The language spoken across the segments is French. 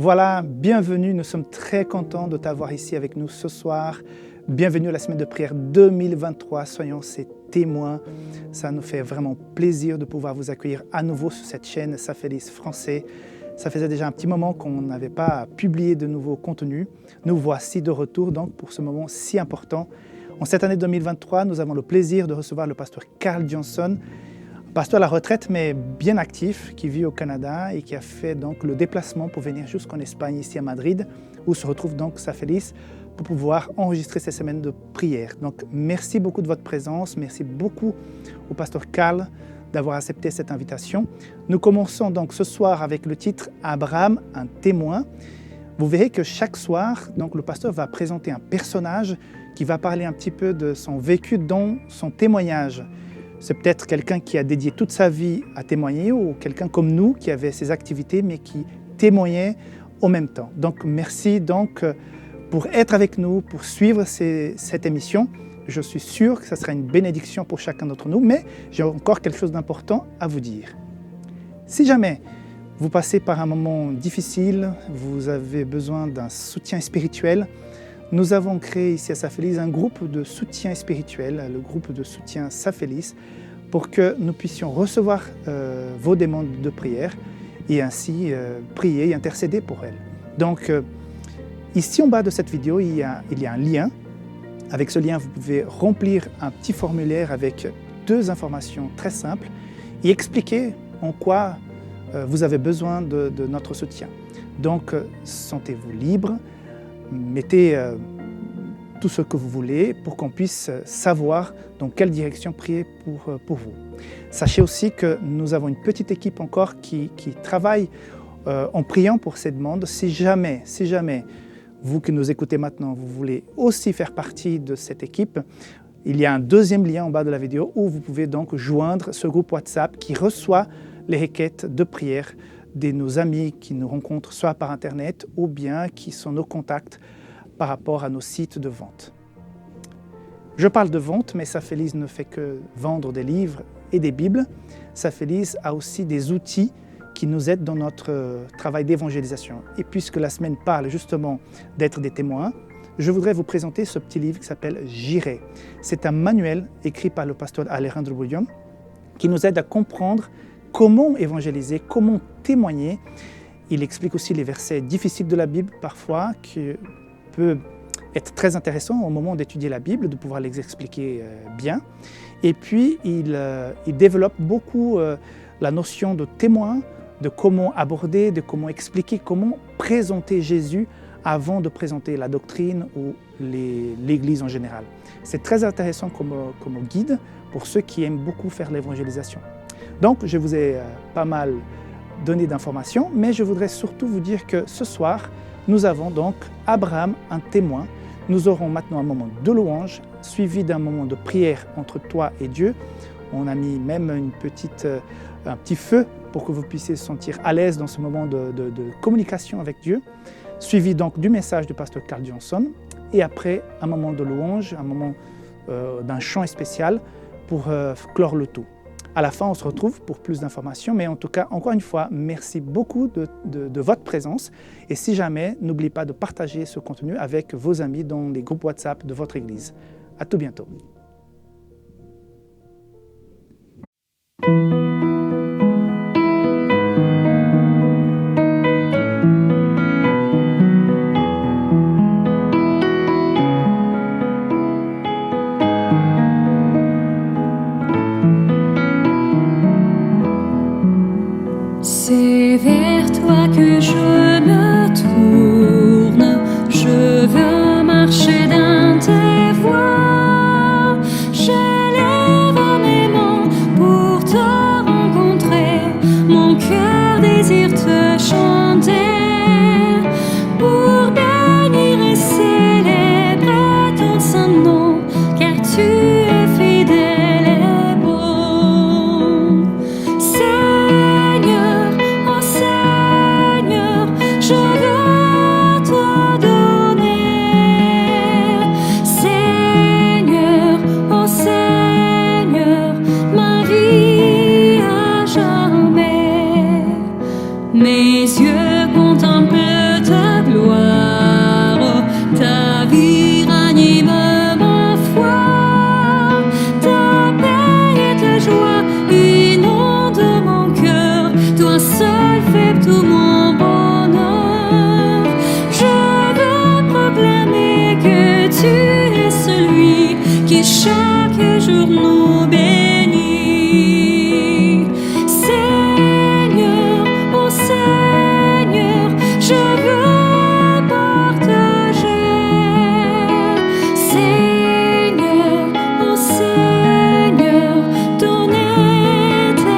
Voilà, bienvenue, nous sommes très contents de t'avoir ici avec nous ce soir. Bienvenue à la semaine de prière 2023, soyons ses témoins. Ça nous fait vraiment plaisir de pouvoir vous accueillir à nouveau sur cette chaîne Safelis Français. Ça faisait déjà un petit moment qu'on n'avait pas publié de nouveaux contenus. Nous voici de retour donc pour ce moment si important. En cette année 2023, nous avons le plaisir de recevoir le pasteur Carl Johnson, pasteur à la retraite, mais bien actif, qui vit au Canada et qui a fait donc le déplacement pour venir jusqu'en Espagne, ici à Madrid, où se retrouve donc Safelis, pour pouvoir enregistrer ces semaines de prière. Donc, merci beaucoup de votre présence, merci beaucoup au pasteur Carl d'avoir accepté cette invitation. Nous commençons donc ce soir avec le titre « Abraham, un témoin ». Vous verrez que chaque soir, donc, le pasteur va présenter un personnage qui va parler un petit peu de son vécu dans son témoignage. C'est peut-être quelqu'un qui a dédié toute sa vie à témoigner ou quelqu'un comme nous qui avait ses activités mais qui témoignait en même temps. Donc merci donc pour être avec nous, pour suivre cette émission. Je suis sûr que ça sera une bénédiction pour chacun d'entre nous, mais j'ai encore quelque chose d'important à vous dire. Si jamais vous passez par un moment difficile, vous avez besoin d'un soutien spirituel, nous avons créé ici à Safelis un groupe de soutien spirituel, le groupe de soutien Safelis, pour que nous puissions recevoir vos demandes de prière et ainsi prier et intercéder pour elles. Donc, ici en bas de cette vidéo, il y a un lien. Avec ce lien, vous pouvez remplir un petit formulaire avec 2 informations très simples et expliquer en quoi vous avez besoin de notre soutien. Donc, sentez-vous libre. Mettez tout ce que vous voulez pour qu'on puisse savoir dans quelle direction prier pour vous. Sachez aussi que nous avons une petite équipe encore qui travaille en priant pour ces demandes. Si jamais, vous qui nous écoutez maintenant, vous voulez aussi faire partie de cette équipe, il y a un 2e lien en bas de la vidéo où vous pouvez donc joindre ce groupe WhatsApp qui reçoit les requêtes de prière de nos amis qui nous rencontrent soit par Internet ou bien qui sont nos contacts par rapport à nos sites de vente. Je parle de vente, mais Safelis ne fait que vendre des livres et des Bibles. Safelis a aussi des outils qui nous aident dans notre travail d'évangélisation. Et puisque la semaine parle justement d'être des témoins, je voudrais vous présenter ce petit livre qui s'appelle « J'irai ». C'est un manuel écrit par le pasteur Alejandro William qui nous aide à comprendre comment évangéliser, comment témoigner. Il explique aussi les versets difficiles de la Bible parfois, qui peuvent être très intéressants au moment d'étudier la Bible, de pouvoir les expliquer bien. Et puis, il développe beaucoup la notion de témoin, de comment aborder, de comment expliquer, comment présenter Jésus avant de présenter la doctrine ou l'Église en général. C'est très intéressant comme guide pour ceux qui aiment beaucoup faire l'évangélisation. Donc, je vous ai pas mal donné d'informations, mais je voudrais surtout vous dire que ce soir, nous avons donc Abraham, un témoin. Nous aurons maintenant un moment de louange, suivi d'un moment de prière entre toi et Dieu. On a mis même un petit feu pour que vous puissiez se sentir à l'aise dans ce moment de communication avec Dieu, suivi donc du message du pasteur Carl Johnson, et après un moment de louange, un moment d'un chant spécial pour clore le tout. À la fin, on se retrouve pour plus d'informations, mais en tout cas, encore une fois, merci beaucoup de votre présence. Et si jamais, n'oubliez pas de partager ce contenu avec vos amis dans les groupes WhatsApp de votre Église. À tout bientôt. C'est vers toi que je me tourne, je veux marcher dans tes voies. pour nous bénit. Seigneur, ô Seigneur, je veux partager. Seigneur, ô Seigneur, ton éternité.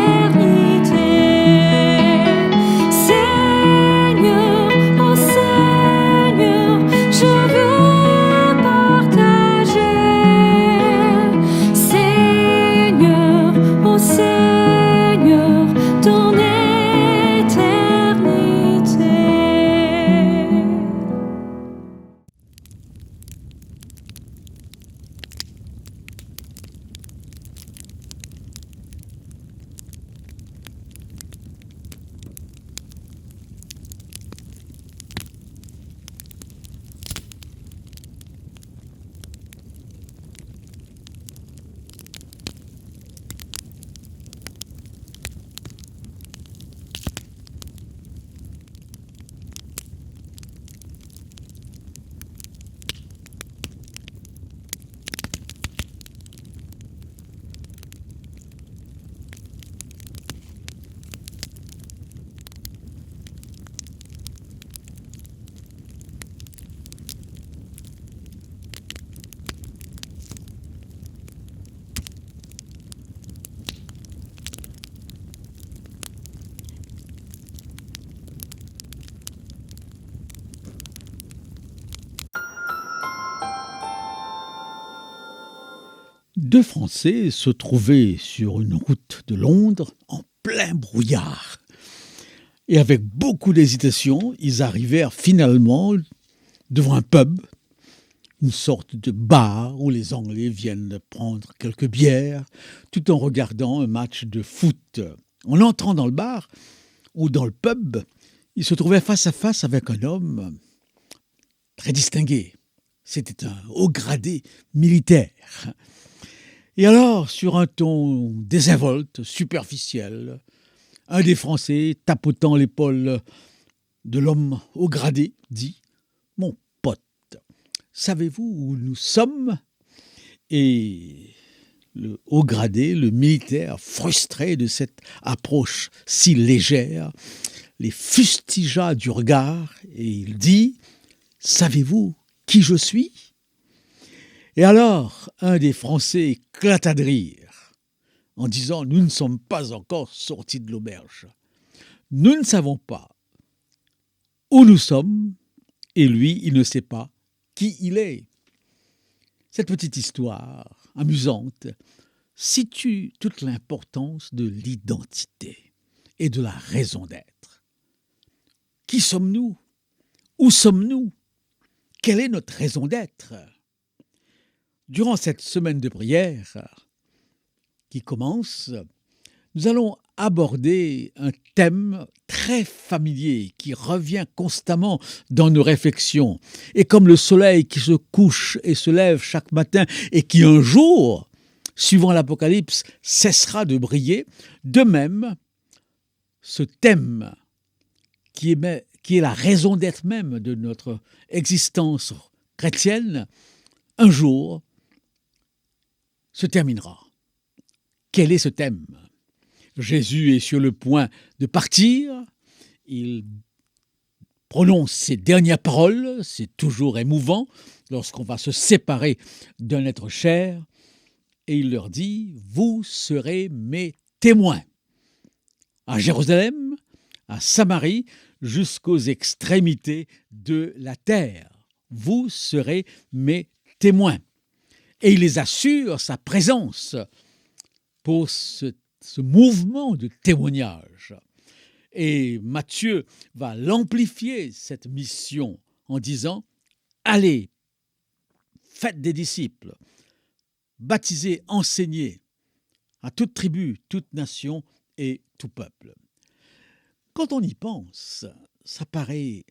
Seigneur, ô Seigneur, je veux partager. Seigneur, ô Seigneur, ton éternité. Deux Français se trouvaient sur une route de Londres en plein brouillard. Et avec beaucoup d'hésitation, ils arrivèrent finalement devant un pub, une sorte de bar où les Anglais viennent prendre quelques bières tout en regardant un match de foot. En entrant dans le bar ou dans le pub, ils se trouvaient face à face avec un homme très distingué. C'était un haut gradé militaire. Et alors, sur un ton désinvolte, superficiel, un des Français, tapotant l'épaule de l'homme haut gradé, dit « Mon pote, savez-vous où nous sommes ?» Et le haut gradé, le militaire, frustré de cette approche si légère, les fustigea du regard et il dit « Savez-vous qui je suis ?» Et alors, un des Français éclata de rire en disant « Nous ne sommes pas encore sortis de l'auberge. Nous ne savons pas où nous sommes et lui, il ne sait pas qui il est. » Cette petite histoire amusante situe toute l'importance de l'identité et de la raison d'être. Qui sommes-nous ? Où sommes-nous ? Quelle est notre raison d'être ? Durant cette semaine de prière qui commence, nous allons aborder un thème très familier qui revient constamment dans nos réflexions. Et comme le soleil qui se couche et se lève chaque matin et qui un jour, suivant l'Apocalypse, cessera de briller, de même, ce thème qui est la raison d'être même de notre existence chrétienne, un jour se terminera. Quel est ce thème ? Jésus est sur le point de partir, il prononce ses dernières paroles, c'est toujours émouvant lorsqu'on va se séparer d'un être cher, et il leur dit « Vous serez mes témoins » à Jérusalem, à Samarie, jusqu'aux extrémités de la terre. Vous serez mes témoins. Et il les assure sa présence pour ce mouvement de témoignage. Et Matthieu va l'amplifier, cette mission, en disant « Allez, faites des disciples, baptisez, enseignez à toute tribu, toute nation et tout peuple. » Quand on y pense, ça paraît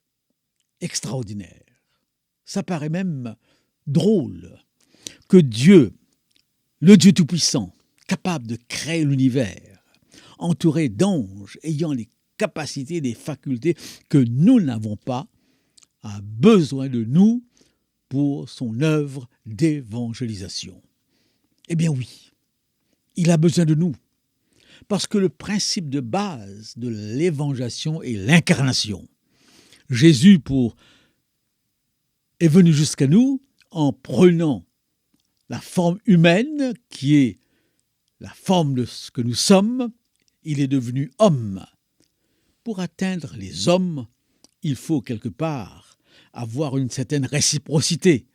extraordinaire, ça paraît même drôle que Dieu, le Dieu Tout-Puissant, capable de créer l'univers, entouré d'anges ayant les capacités, des facultés que nous n'avons pas, a besoin de nous pour son œuvre d'évangélisation. Eh bien oui, Il a besoin de nous. Parce que le principe de base de l'évangélisation est l'incarnation. Jésus est venu jusqu'à nous en prenant la forme humaine qui est la forme de ce que nous sommes. Il est devenu homme. Pour atteindre les hommes, il faut quelque part avoir une certaine réciprocité.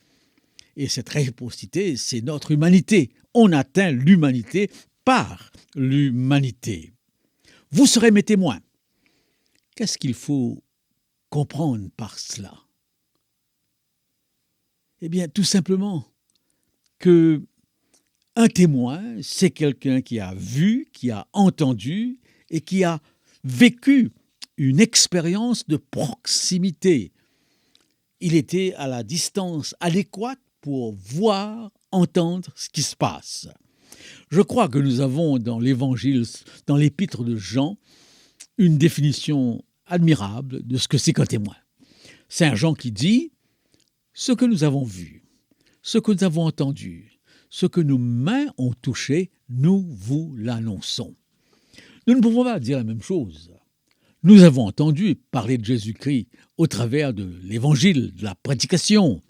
Et cette réciprocité, c'est notre humanité. On atteint l'humanité par l'humanité. Vous serez mes témoins. Qu'est-ce qu'il faut comprendre par cela? Eh bien, tout simplement que un témoin, c'est quelqu'un qui a vu, qui a entendu et qui a vécu une expérience de proximité. Il était à la distance adéquate pour voir, entendre ce qui se passe. Je crois que nous avons dans l'Évangile, dans l'Épître de Jean, une définition admirable de ce que c'est qu'un témoin. Saint Jean qui dit « Ce que nous avons vu, ce que nous avons entendu, ce que nos mains ont touché, nous vous l'annonçons. » Nous ne pouvons pas dire la même chose. Nous avons entendu parler de Jésus-Christ au travers de l'Évangile, de la prédication.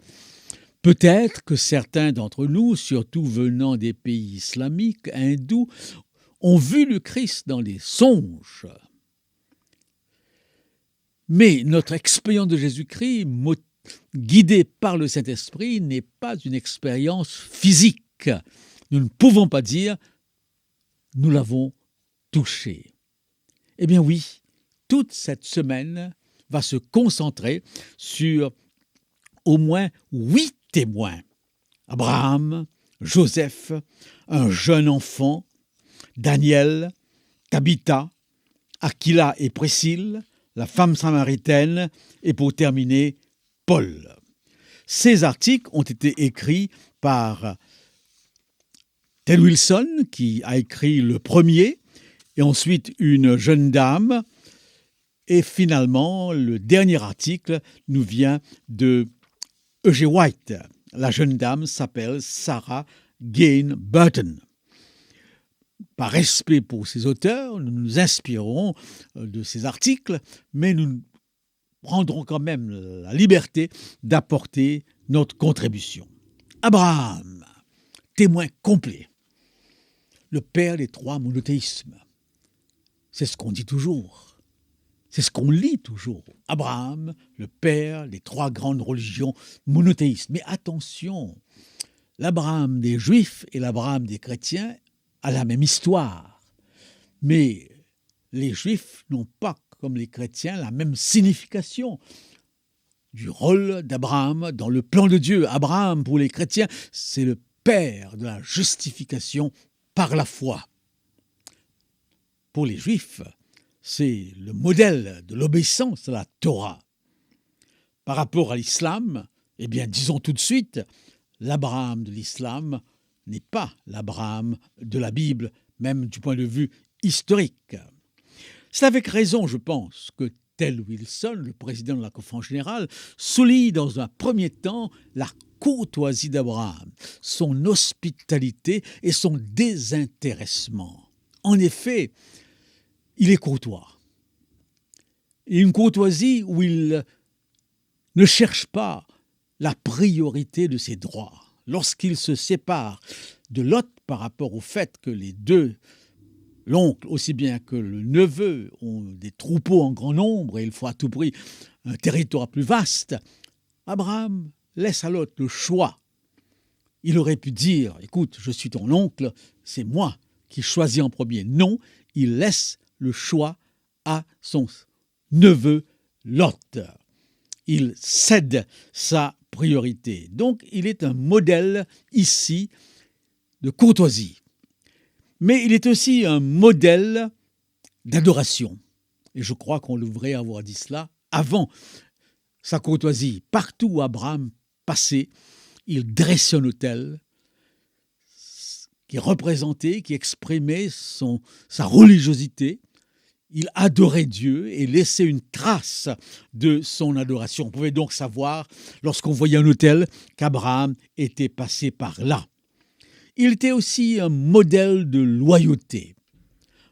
Peut-être que certains d'entre nous, surtout venant des pays islamiques, hindous, ont vu le Christ dans les songes. Mais notre expérience de Jésus-Christ, guidée par le Saint-Esprit, n'est pas une expérience physique. Nous ne pouvons pas dire « nous l'avons touché ». Eh bien oui, toute cette semaine va se concentrer sur au moins 8 témoins. Abraham, Joseph, un jeune enfant, Daniel, Tabitha, Aquila et Priscille, la femme samaritaine et pour terminer, Paul. Ces articles ont été écrits par Ted Wilson, qui a écrit le premier, et ensuite une jeune dame. Et finalement, le dernier article nous vient de E.G. White. La jeune dame s'appelle Sarah Gain Burton. Par respect pour ces auteurs, nous nous inspirerons de ces articles, mais nous prendrons quand même la liberté d'apporter notre contribution. Abraham, témoin complet, le père des 3 monothéismes. C'est ce qu'on dit toujours. C'est ce qu'on lit toujours. Abraham, le père des 3 grandes religions monothéistes. Mais attention, l'Abraham des Juifs et l'Abraham des chrétiens a la même histoire. Mais les Juifs n'ont pas, comme les chrétiens, la même signification du rôle d'Abraham dans le plan de Dieu. Abraham, pour les chrétiens, c'est le père de la justification par la foi. Pour les Juifs, c'est le modèle de l'obéissance à la Torah. Par rapport à l'islam, eh bien, disons tout de suite, l'Abraham de l'islam n'est pas l'Abraham de la Bible, même du point de vue historique. C'est avec raison, je pense, que Ted Wilson, le président de la Conférence générale, souligne dans un premier temps la courtoisie d'Abraham, son hospitalité et son désintéressement. En effet, il est courtois. Et une courtoisie où il ne cherche pas la priorité de ses droits. Lorsqu'il se sépare de Lot par rapport au fait que les deux, l'oncle aussi bien que le neveu, ont des troupeaux en grand nombre et il faut à tout prix un territoire plus vaste, Abraham laisse à Lot le choix. Il aurait pu dire « Écoute, je suis ton oncle, c'est moi qui choisis en premier. » Non, il laisse le choix à son neveu Lot. Il cède sa priorité. Donc, il est un modèle ici de courtoisie. Mais il est aussi un modèle d'adoration. Et je crois qu'on devrait avoir dit cela avant sa courtoisie. Partout où Abraham passait, il dressait un autel qui représentait, qui exprimait sa religiosité. Il adorait Dieu et laissait une trace de son adoration. On pouvait donc savoir, lorsqu'on voyait un autel, qu'Abraham était passé par là. Il était aussi un modèle de loyauté,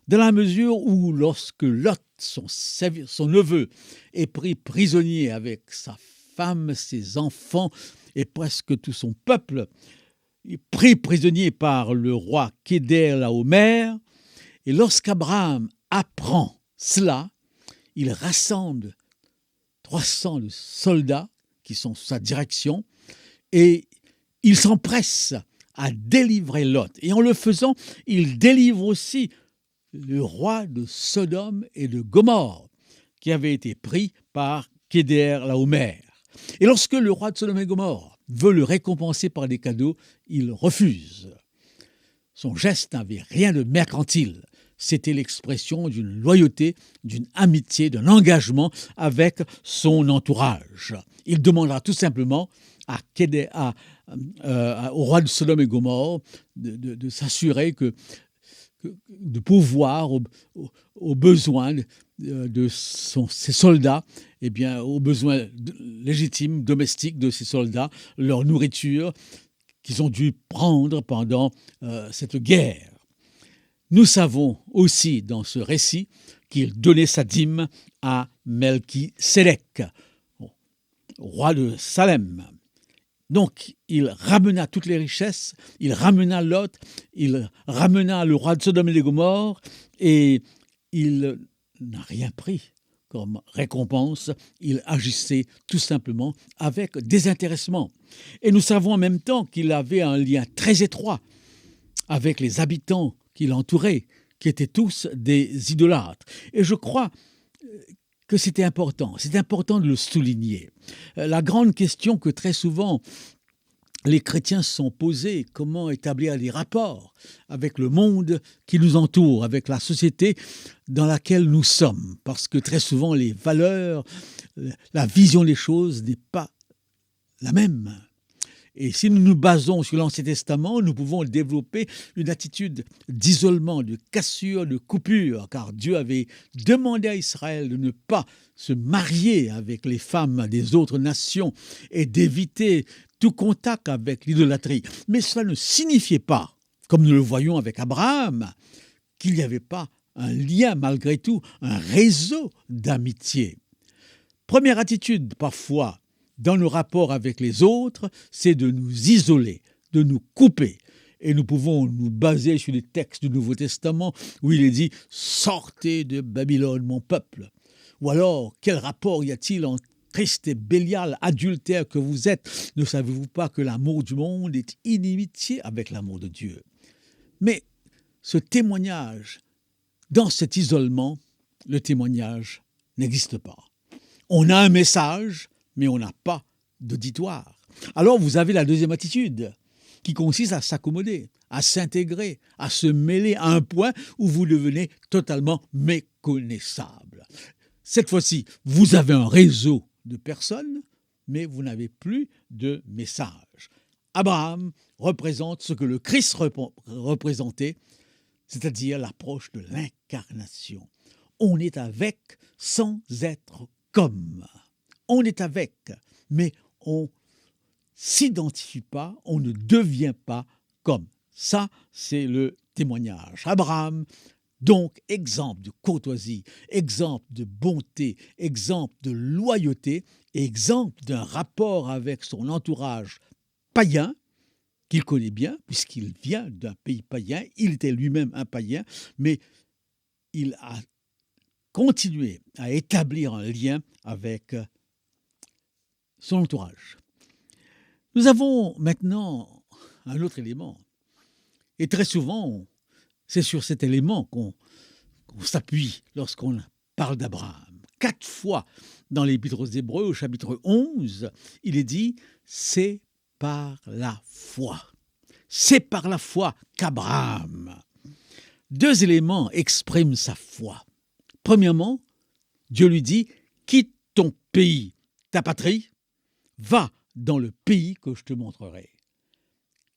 dans la mesure où lorsque Lot, son neveu, est pris prisonnier avec sa femme, ses enfants et presque tout son peuple, pris prisonnier par le roi Kéder-Laomer, et lorsqu'Abraham apprend cela, il rassemble 300 soldats qui sont sous sa direction et il s'empresse à délivrer Lot. Et en le faisant, il délivre aussi le roi de Sodome et de Gomorrhe, qui avait été pris par Kéder-Laomer. Et lorsque le roi de Sodome et Gomorrhe veut le récompenser par des cadeaux, il refuse. Son geste n'avait rien de mercantile. C'était l'expression d'une loyauté, d'une amitié, d'un engagement avec son entourage. Il demandera tout simplement au roi de Sodome et Gomorrhe de s'assurer de pourvoir aux besoins de ses soldats, aux besoins légitimes, domestiques de ses soldats, leur nourriture qu'ils ont dû prendre pendant cette guerre. Nous savons aussi dans ce récit qu'il donnait sa dîme à Melchisédek, roi de Salem. Donc, il ramena toutes les richesses, il ramena Lot, il ramena le roi de Sodome et de Gomorrhe, et il n'a rien pris comme récompense. Il agissait tout simplement avec désintéressement. Et nous savons en même temps qu'il avait un lien très étroit avec les habitants qui l'entouraient, qui étaient tous des idolâtres. Et je crois que c'est important de le souligner. La grande question que très souvent les chrétiens se sont posés, comment établir des rapports avec le monde qui nous entoure, avec la société dans laquelle nous sommes, parce que très souvent les valeurs, la vision des choses n'est pas la même. Et si nous nous basons sur l'Ancien Testament, nous pouvons développer une attitude d'isolement, de cassure, de coupure, car Dieu avait demandé à Israël de ne pas se marier avec les femmes des autres nations et d'éviter tout contact avec l'idolâtrie. Mais cela ne signifiait pas, comme nous le voyons avec Abraham, qu'il n'y avait pas un lien malgré tout, un réseau d'amitié. Première attitude, parfois, dans nos rapports avec les autres, c'est de nous isoler, de nous couper. Et nous pouvons nous baser sur les textes du Nouveau Testament où il est dit « Sortez de Babylone, mon peuple ». Ou alors, quel rapport y a-t-il entre Christ et Bélial, adultère que vous êtes? Ne savez-vous pas que l'amour du monde est inimitié avec l'amour de Dieu? Mais ce témoignage, dans cet isolement, le témoignage n'existe pas. On a un message, mais on n'a pas d'auditoire. Alors vous avez la deuxième attitude, qui consiste à s'accommoder, à s'intégrer, à se mêler à un point où vous devenez totalement méconnaissable. Cette fois-ci, vous avez un réseau de personnes, mais vous n'avez plus de message. Abraham représente ce que le Christ représentait, c'est-à-dire l'approche de l'incarnation. On est avec sans être comme. On est avec, mais on ne s'identifie pas, on ne devient pas comme. Ça, c'est le témoignage. Abraham, donc, exemple de courtoisie, exemple de bonté, exemple de loyauté, exemple d'un rapport avec son entourage païen, qu'il connaît bien, puisqu'il vient d'un pays païen, il était lui-même un païen, mais il a continué à établir un lien avec son entourage. Nous avons maintenant un autre élément. Et très souvent, c'est sur cet élément qu'on s'appuie lorsqu'on parle d'Abraham. 4 fois dans l'Épître aux Hébreux, au chapitre 11, il est dit « c'est par la foi ». C'est par la foi qu'Abraham. 2 éléments expriment sa foi. Premièrement, Dieu lui dit « quitte ton pays, ta patrie, va dans le pays que je te montrerai. »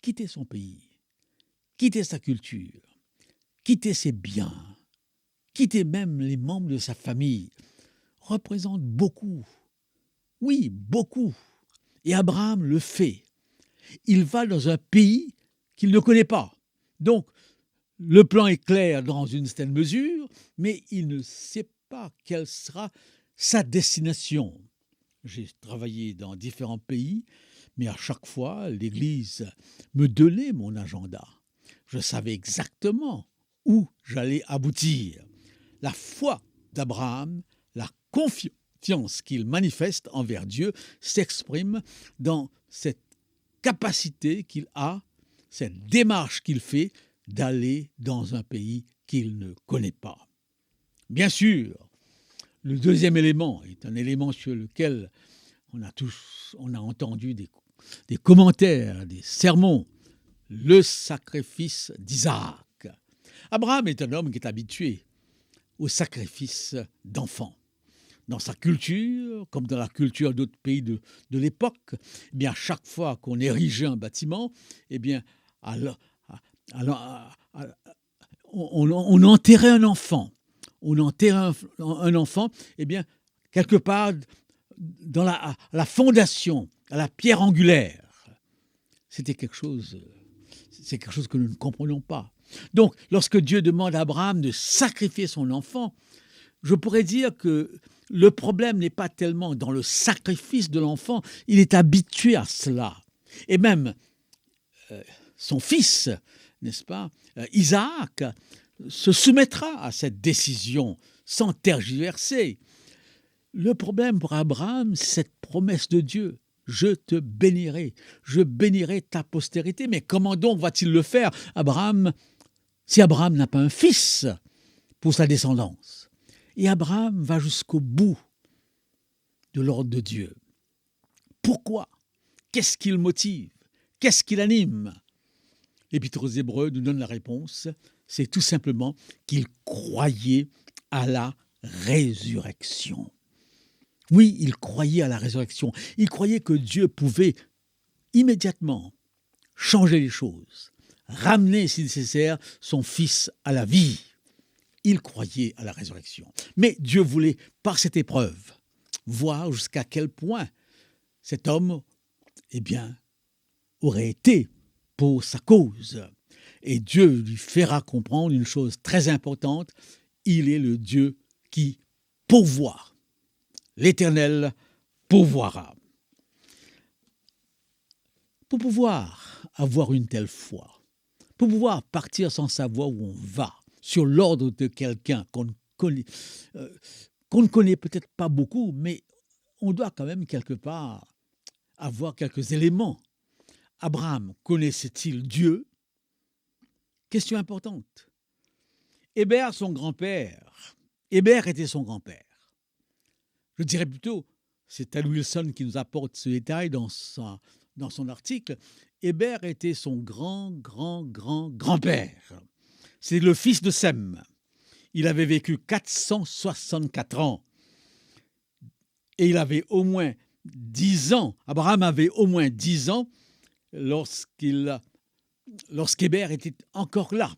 Quitter son pays, quitter sa culture, quitter ses biens, quitter même les membres de sa famille, représente beaucoup. Oui, beaucoup. Et Abraham le fait. Il va dans un pays qu'il ne connaît pas. Donc, le plan est clair dans une certaine mesure, mais il ne sait pas quelle sera sa destination. J'ai travaillé dans différents pays, mais à chaque fois, l'Église me donnait mon agenda. Je savais exactement où j'allais aboutir. La foi d'Abraham, la confiance qu'il manifeste envers Dieu s'exprime dans cette capacité qu'il a, cette démarche qu'il fait d'aller dans un pays qu'il ne connaît pas. Bien sûr, le deuxième élément est un élément sur lequel on a entendu des commentaires, des sermons, le sacrifice d'Isaac. Abraham est un homme qui est habitué au sacrifice d'enfants. Dans sa culture, comme dans la culture d'autres pays de l'époque, eh bien, chaque fois qu'on érigeait un bâtiment, eh bien, on enterrait un enfant. On enterrait un enfant, eh bien, quelque part dans la fondation, à la pierre angulaire. C'est quelque chose que nous ne comprenons pas. Donc, lorsque Dieu demande à Abraham de sacrifier son enfant, je pourrais dire que le problème n'est pas tellement dans le sacrifice de l'enfant, il est habitué à cela. Et même son fils, n'est-ce pas, Isaac, se soumettra à cette décision sans tergiverser. Le problème pour Abraham, c'est cette promesse de Dieu. Je te bénirai, je bénirai ta postérité. Mais comment donc va-t-il le faire, Abraham, si Abraham n'a pas un fils pour sa descendance? Et Abraham va jusqu'au bout de l'ordre de Dieu. Pourquoi? Qu'est-ce qui le motive? Qu'est-ce qui l'anime? L'Épître aux Hébreux nous donne la réponse. C'est tout simplement qu'il croyait à la résurrection. Oui, il croyait à la résurrection. Il croyait que Dieu pouvait immédiatement changer les choses, ramener, si nécessaire, son fils à la vie. Il croyait à la résurrection. Mais Dieu voulait, par cette épreuve, voir jusqu'à quel point cet homme, eh bien, aurait été pour sa cause. Et Dieu lui fera comprendre une chose très importante, il est le Dieu qui pourvoit. L'Éternel pourvoira. Pour pouvoir avoir une telle foi, pour pouvoir partir sans savoir où on va, sur l'ordre de quelqu'un qu'on ne connaît peut-être pas beaucoup, mais on doit quand même quelque part avoir quelques éléments. Abraham connaissait-il Dieu? Question importante. Hébert, son grand-père. Hébert était son grand-père. Je dirais plutôt, c'est Ted Wilson qui nous apporte ce détail dans son article. Hébert était son grand-grand-grand-grand-père. C'est le fils de Sem. Il avait vécu 464 ans. Et il avait au moins 10 ans. Abraham avait au moins 10 ans lorsqu'Hébert était encore là.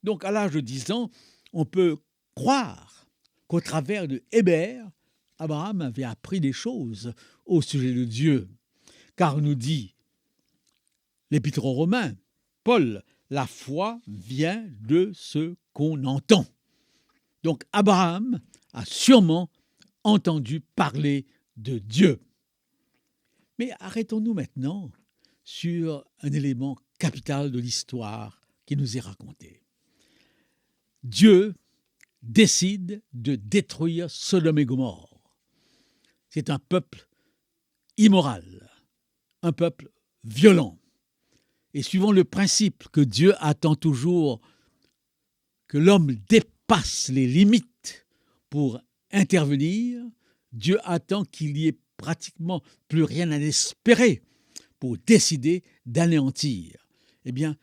Donc, à l'âge de 10 ans, on peut croire qu'au travers de Hébert, Abraham avait appris des choses au sujet de Dieu. Car nous dit l'Épître aux Romains, Paul, la foi vient de ce qu'on entend. Donc Abraham a sûrement entendu parler de Dieu. Mais arrêtons-nous maintenant sur un élément capital de l'histoire qui nous est raconté. Dieu décide de détruire Sodome et Gomorrhe. C'est un peuple immoral, un peuple violent. Et suivant le principe que Dieu attend toujours que l'homme dépasse les limites pour intervenir, Dieu attend qu'il n'y ait pratiquement plus rien à espérer pour décider d'anéantir. Eh bien,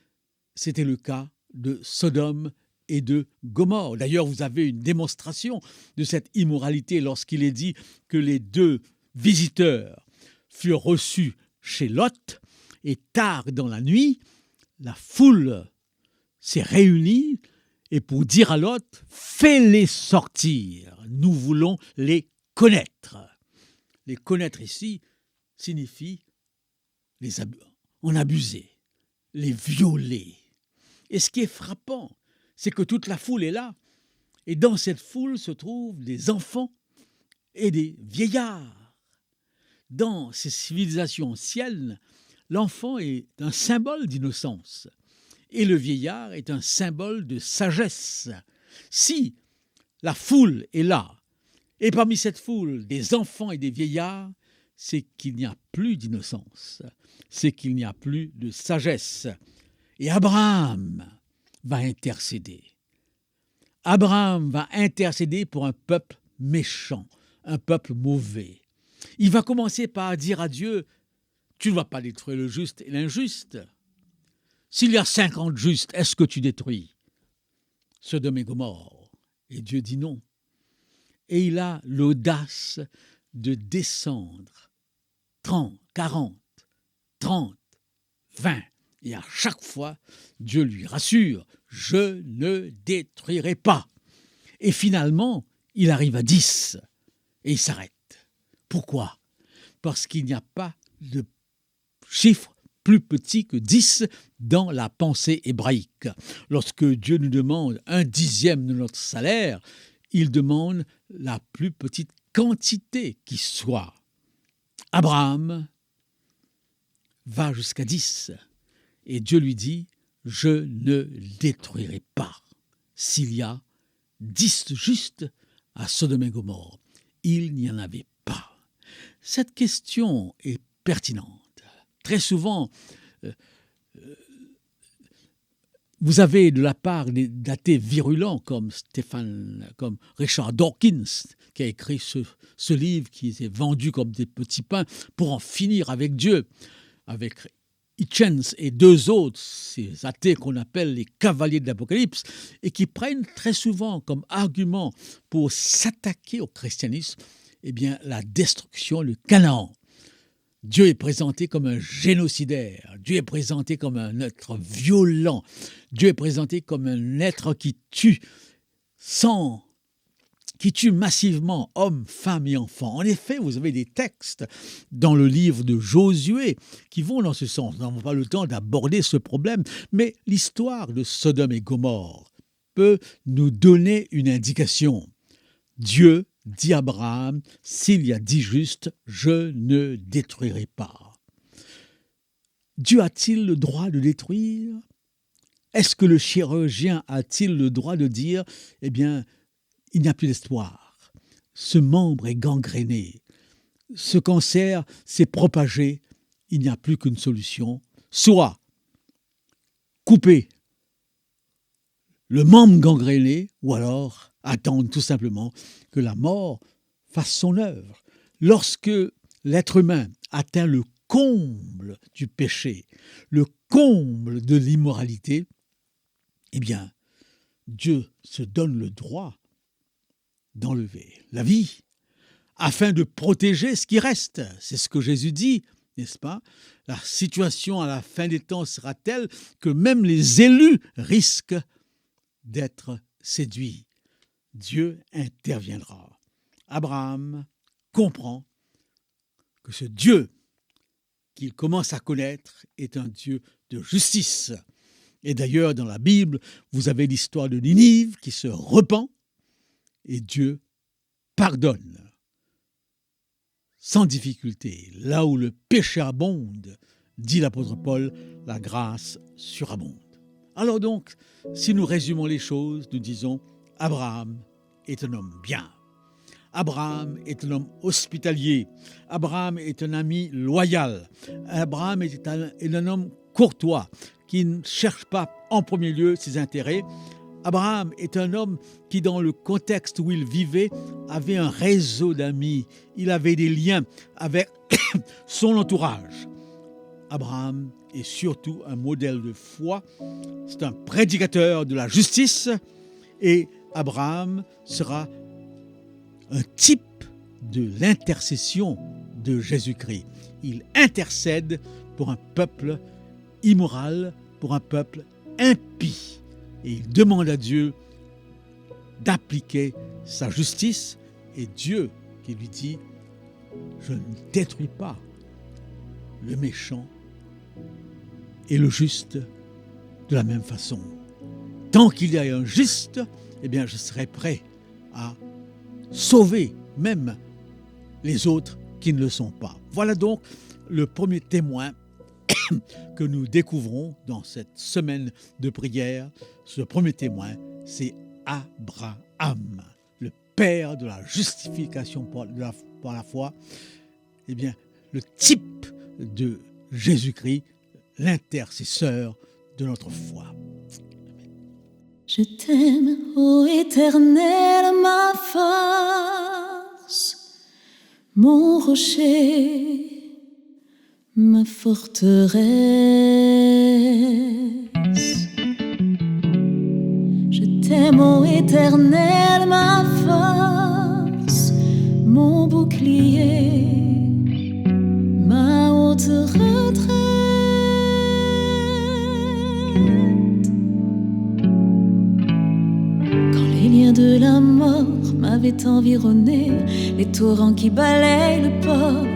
c'était le cas de Sodome et de Gomorrhe. D'ailleurs, vous avez une démonstration de cette immoralité lorsqu'il est dit que les deux visiteurs furent reçus chez Lot et tard dans la nuit, la foule s'est réunie et pour dire à Lot, fais-les sortir, nous voulons les connaître. Les connaître ici signifie en abuser, les violer. Et ce qui est frappant, c'est que toute la foule est là. Et dans cette foule se trouvent des enfants et des vieillards. Dans ces civilisations anciennes, l'enfant est un symbole d'innocence et le vieillard est un symbole de sagesse. Si la foule est là, et parmi cette foule, des enfants et des vieillards, c'est qu'il n'y a plus d'innocence, c'est qu'il n'y a plus de sagesse. Et Abraham va intercéder. Abraham va intercéder pour un peuple méchant, un peuple mauvais. Il va commencer par dire à Dieu, tu ne vas pas détruire le juste et l'injuste. S'il y a 50 justes, est-ce que tu détruis Sodome et Gomorrhe? Et Dieu dit non. Et il a l'audace de descendre 30, 40, 30, 20. Et à chaque fois, Dieu lui rassure, je ne détruirai pas. Et finalement, il arrive à 10 et il s'arrête. Pourquoi? Parce qu'il n'y a pas de chiffre plus petit que 10 dans la pensée hébraïque. Lorsque Dieu nous demande 1/10 de notre salaire, il demande la plus petite quantité qui soit. Abraham va jusqu'à 10 et Dieu lui dit, je ne détruirai pas s'il y a 10 justes à Sodome et Gomorrhe. Il n'y en avait pas. Cette question est pertinente. Très souvent, vous avez de la part d'athées virulents comme Richard Dawkins, qui a écrit ce livre qui est vendu comme des petits pains pour en finir avec Dieu, avec Hitchens et 2 autres, ces athées qu'on appelle les cavaliers de l'Apocalypse, et qui prennent très souvent comme argument pour s'attaquer au christianisme, eh bien, la destruction de Canaan. Dieu est présenté comme un génocidaire, Dieu est présenté comme un être violent, Dieu est présenté comme un être qui tue massivement hommes, femmes et enfants. En effet, vous avez des textes dans le livre de Josué qui vont dans ce sens. Nous n'avons pas le temps d'aborder ce problème, mais l'histoire de Sodome et Gomorrhe peut nous donner une indication. Dieu dit à Abraham, s'il y a 10 justes, je ne détruirai pas. Dieu a-t-il le droit de détruire? Est-ce que le chirurgien a-t-il le droit de dire, eh bien, il n'y a plus d'espoir, ce membre est gangréné, ce cancer s'est propagé, il n'y a plus qu'une solution, soit couper le membre gangréné, ou alors attendre tout simplement que la mort fasse son œuvre. Lorsque l'être humain atteint le comble du péché, le comble de l'immoralité, eh bien, Dieu se donne le droit d'enlever la vie afin de protéger ce qui reste. C'est ce que Jésus dit, n'est-ce pas? La situation à la fin des temps sera telle que même les élus risquent d'être séduits. Dieu interviendra. Abraham comprend que ce Dieu qu'il commence à connaître est un Dieu de justice. Et d'ailleurs, dans la Bible, vous avez l'histoire de Ninive qui se repent et Dieu pardonne sans difficulté. Là où le péché abonde, dit l'apôtre Paul, la grâce surabonde. Alors donc, si nous résumons les choses, nous disons Abraham est un homme bien. Abraham est un homme hospitalier. Abraham est un ami loyal. Abraham est un homme courtois qui ne cherche pas en premier lieu ses intérêts. Abraham est un homme qui, dans le contexte où il vivait, avait un réseau d'amis. Il avait des liens avec son entourage. Abraham est surtout un modèle de foi. C'est un prédicateur de la justice et Abraham sera un type de l'intercession de Jésus-Christ. Il intercède pour un peuple immoral, pour un peuple impie. Et il demande à Dieu d'appliquer sa justice. Et Dieu qui lui dit, je ne détruis pas le méchant et le juste de la même façon. Tant qu'il y a un juste, eh bien, je serai prêt à sauver même les autres qui ne le sont pas. Voilà donc le premier témoin que nous découvrons dans cette semaine de prière. Ce premier témoin, c'est Abraham, le père de la justification par la foi. Eh bien, le type de Jésus-Christ, l'intercesseur de notre foi. Je t'aime, ô Éternel, ma force, mon rocher, ma forteresse. Je t'aime, ô Éternel, ma force, mon bouclier, ma haute retraite. De la mort m'avaient environné, les torrents qui balayent le port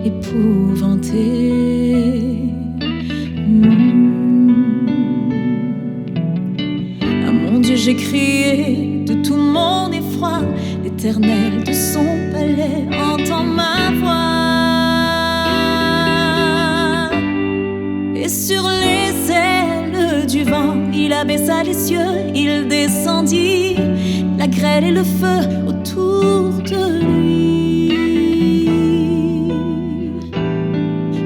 épouvanté. À mon Dieu j'ai crié de tout mon effroi, l'Éternel de son palais entend ma voix. Et sur les ailes du vent, il abaissa les cieux, il descendit la grêle et le feu autour de lui.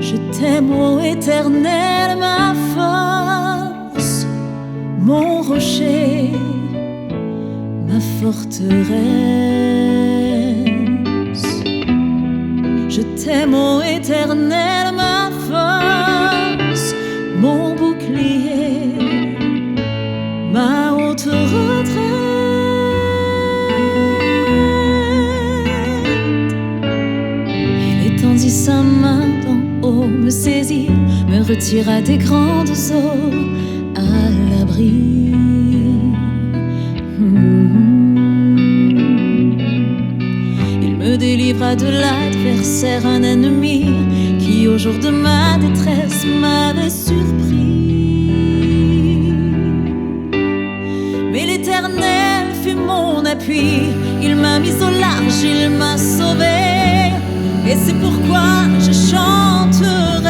Je t'aime, ô Éternel, ma force, mon rocher, ma forteresse. Je t'aime, ô Éternel, ma force, mon bouclier, ma haute retraite. Sa main d'en haut me saisit, me retira des grandes eaux à l'abri. Il me délivra de l'adversaire, un ennemi qui au jour de ma détresse m'avait surpris. Mais l'Éternel fut mon appui, il m'a mis au large, il m'a sauvé. Et c'est pourquoi je chanterai.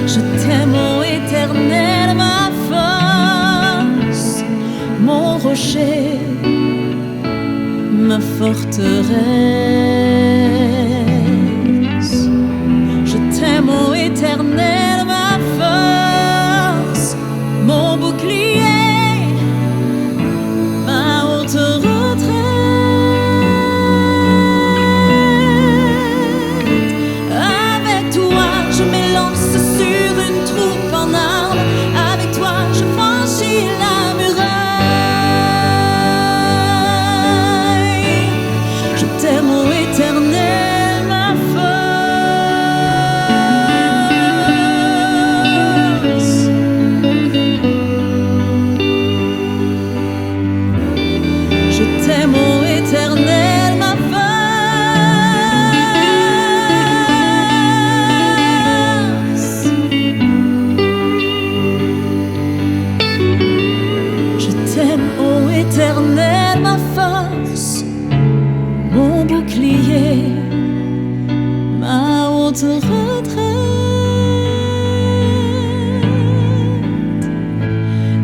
Je t'aime, ô Éternel, ma force, mon rocher, ma forteresse. Je t'aime, ô Éternel, ma force, mon bouclier, ma haute retraite. Éternel, ma force, mon bouclier, ma haute retraite.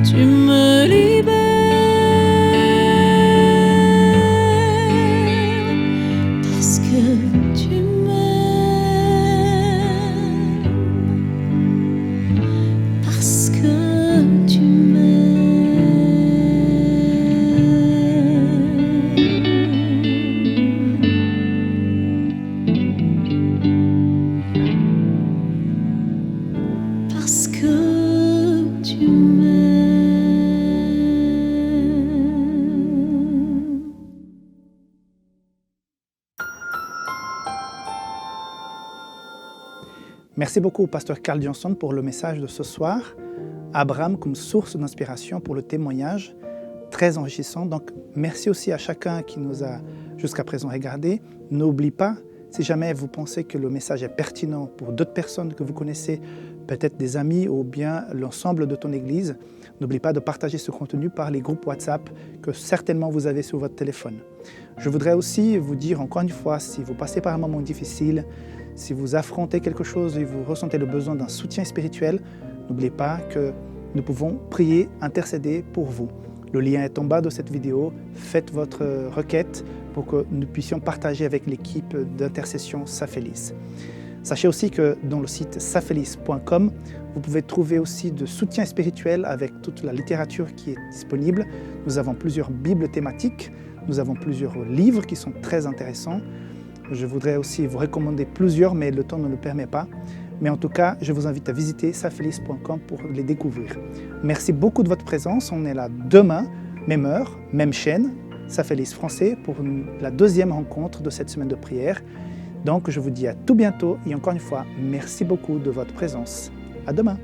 Tu me libères parce que tu m'aimes, parce que tu m'aimes. Merci beaucoup au pasteur Carl Johnson pour le message de ce soir. Abraham comme source d'inspiration pour le témoignage, très enrichissant. Donc, merci aussi à chacun qui nous a jusqu'à présent regardé. N'oublie pas, Si jamais vous pensez que le message est pertinent pour d'autres personnes que vous connaissez, peut-être des amis ou bien l'ensemble de ton Église, n'oubliez pas de partager ce contenu par les groupes WhatsApp que certainement vous avez sur votre téléphone. Je voudrais aussi vous dire encore une fois, si vous passez par un moment difficile, si vous affrontez quelque chose et vous ressentez le besoin d'un soutien spirituel, n'oubliez pas que nous pouvons prier, intercéder pour vous. Le lien est en bas de cette vidéo. Faites votre requête pour que nous puissions partager avec l'équipe d'intercession Safelis. Sachez aussi que dans le site safelis.com, vous pouvez trouver aussi de soutien spirituel avec toute la littérature qui est disponible. Nous avons plusieurs bibles thématiques, nous avons plusieurs livres qui sont très intéressants. Je voudrais aussi vous recommander plusieurs, mais le temps ne le permet pas. Mais en tout cas, je vous invite à visiter safelis.com pour les découvrir. Merci beaucoup de votre présence. On est là demain, même heure, même chaîne, Safelis français, pour la deuxième rencontre de cette semaine de prière. Donc, je vous dis à tout bientôt et encore une fois, merci beaucoup de votre présence. À demain.